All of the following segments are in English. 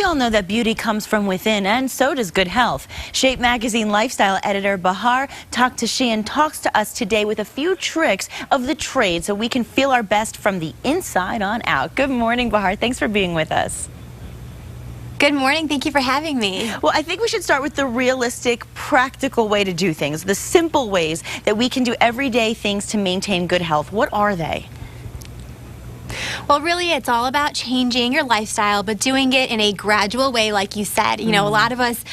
all know that beauty comes from within, and so does good health. Shape magazine lifestyle editor Bahar Takhtrehchian talks to us today with a few tricks of the trade so we can feel our best from the inside on out. Good morning, Bahar. Thanks for being with us. Good morning. Thank you for having me. Well, I think we should start with the realistic, practical way to do things, the simple ways that we can do everyday things to maintain good health. What are they? Well, really, it's all about changing your lifestyle, but doing it in a gradual way, like you said. You know, a lot of us,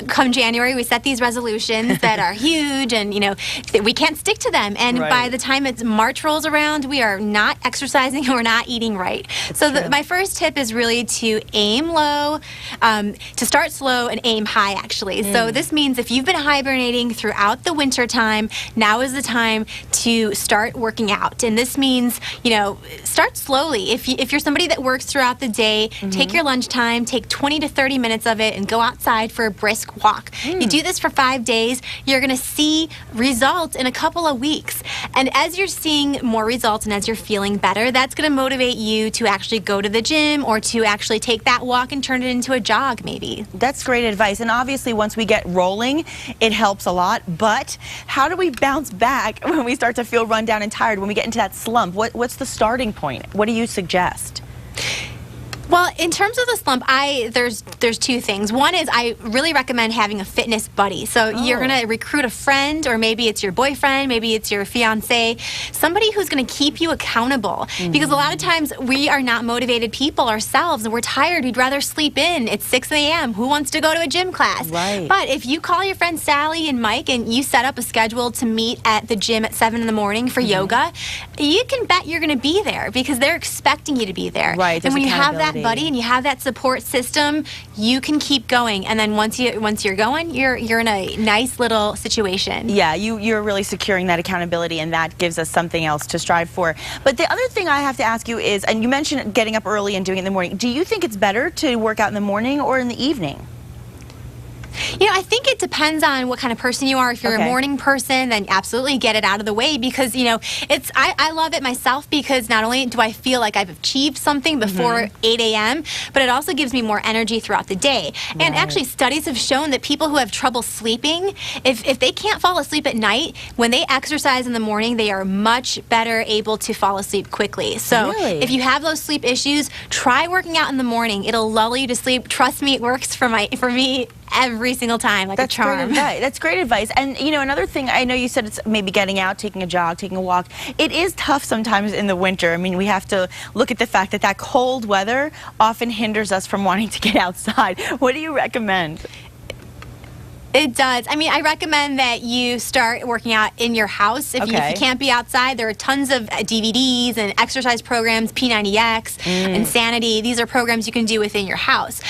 come January, we set these resolutions that are huge, and, you know, we can't stick to them. And by the time March rolls around, we are not exercising or not eating right. So my first tip is really to aim low, to start slow and aim high, actually. So this means if you've been hibernating throughout the winter time, now is the time to start working out. And this means, you know, start slowly. If you're somebody that works throughout the day, take your lunchtime, take 20 to 30 minutes of it, and go outside for a brisk walk. You do this for 5 days, you're going to see results in a couple of weeks. And as you're seeing more results and as you're feeling better, that's going to motivate you to actually go to the gym or to actually take that walk and turn it into a jog, maybe. That's great advice. And obviously, once we get rolling, it helps a lot. But how do we bounce back when we start to feel run down and tired, when we get into that slump? What's the starting point? What do you suggest? Well, in terms of the slump, there's two things. One is I really recommend having a fitness buddy. So you're going to recruit a friend, or maybe it's your boyfriend, maybe it's your fiance, somebody who's going to keep you accountable. Because a lot of times we are not motivated people ourselves, and we're tired. We'd rather sleep in. It's 6 a.m. Who wants to go to a gym class? But if you call your friends Sally and Mike and you set up a schedule to meet at the gym at 7 in the morning for yoga, you can bet you're going to be there because they're expecting you to be there. And when you have that buddy and you have that support system, you can keep going. And then once you're going, you're in a nice little situation. Yeah, you're really securing that accountability, and that gives us something else to strive for. But the other thing I have to ask you is, and you mentioned getting up early and doing it in the morning, do you think it's better to work out in the morning or in the evening? You know, I think it depends on what kind of person you are. If you're a morning person, then absolutely get it out of the way, because, you know, I love it myself because not only do I feel like I've achieved something before 8 a.m., but it also gives me more energy throughout the day. And actually, studies have shown that people who have trouble sleeping, if they can't fall asleep at night, when they exercise in the morning, they are much better able to fall asleep quickly. So if you have those sleep issues, try working out in the morning. It'll lull you to sleep. Trust me, it works for me every single time, like a charm. That's great advice. And, you know, another thing, I know you said it's maybe getting out, taking a jog, taking a walk. It is tough sometimes in the winter. I mean, we have to look at the fact that that cold weather often hinders us from wanting to get outside. What do you recommend? It does. I mean, I recommend that you start working out in your house. If you can't be outside, there are tons of DVDs and exercise programs, P90X, Insanity. These are programs you can do within your house.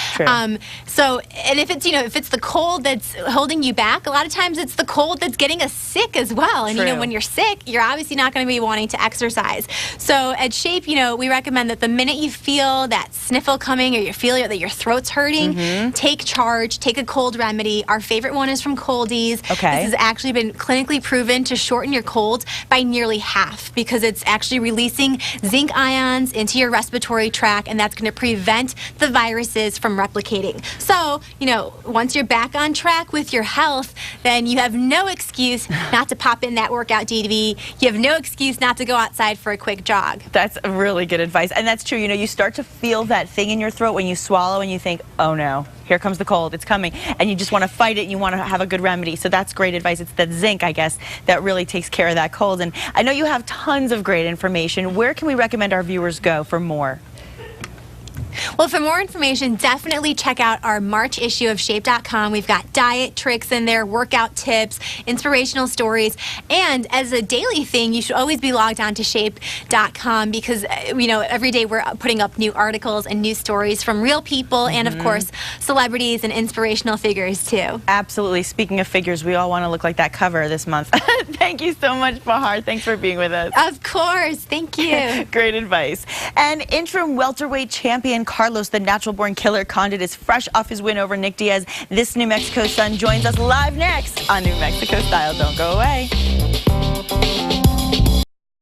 So, and if it's, you know, if it's the cold that's holding you back, a lot of times it's the cold that's getting us sick as well. And, you know, when you're sick, you're obviously not going to be wanting to exercise. So at Shape, you know, we recommend that the minute you feel that sniffle coming or you feel that your throat's hurting, take charge, take a cold remedy. Our favorite one is from Coldies. This has actually been clinically proven to shorten your colds by nearly half, because it's actually releasing zinc ions into your respiratory tract, and that's going to prevent the viruses from replicating. So, you know, once you're back on track with your health, then you have no excuse not to pop in that workout DVD. You have no excuse not to go outside for a quick jog. That's really good advice. And that's true. You know, you start to feel that thing in your throat when you swallow and you think, oh no, here comes the cold, it's coming, and you just want to fight it, and you want to have a good remedy. So that's great advice. It's the zinc, I guess, that really takes care of that cold. And I know you have tons of great information. Where can we recommend our viewers go for more? Well, for more information, definitely check out our March issue of Shape.com. We've got diet tricks in there, workout tips, inspirational stories, and as a daily thing, you should always be logged on to Shape.com, because, you know, every day we're putting up new articles and new stories from real people and, of course, celebrities and inspirational figures, too. Absolutely. Speaking of figures, we all want to look like that cover this month. Thank you so much, Bahar. Thanks for being with us. Of course. Thank you. Great advice. And interim welterweight champion Carlos, the natural-born killer Condit, is fresh off his win over Nick Diaz. This New Mexico Sun joins us live next on New Mexico Style. Don't go away.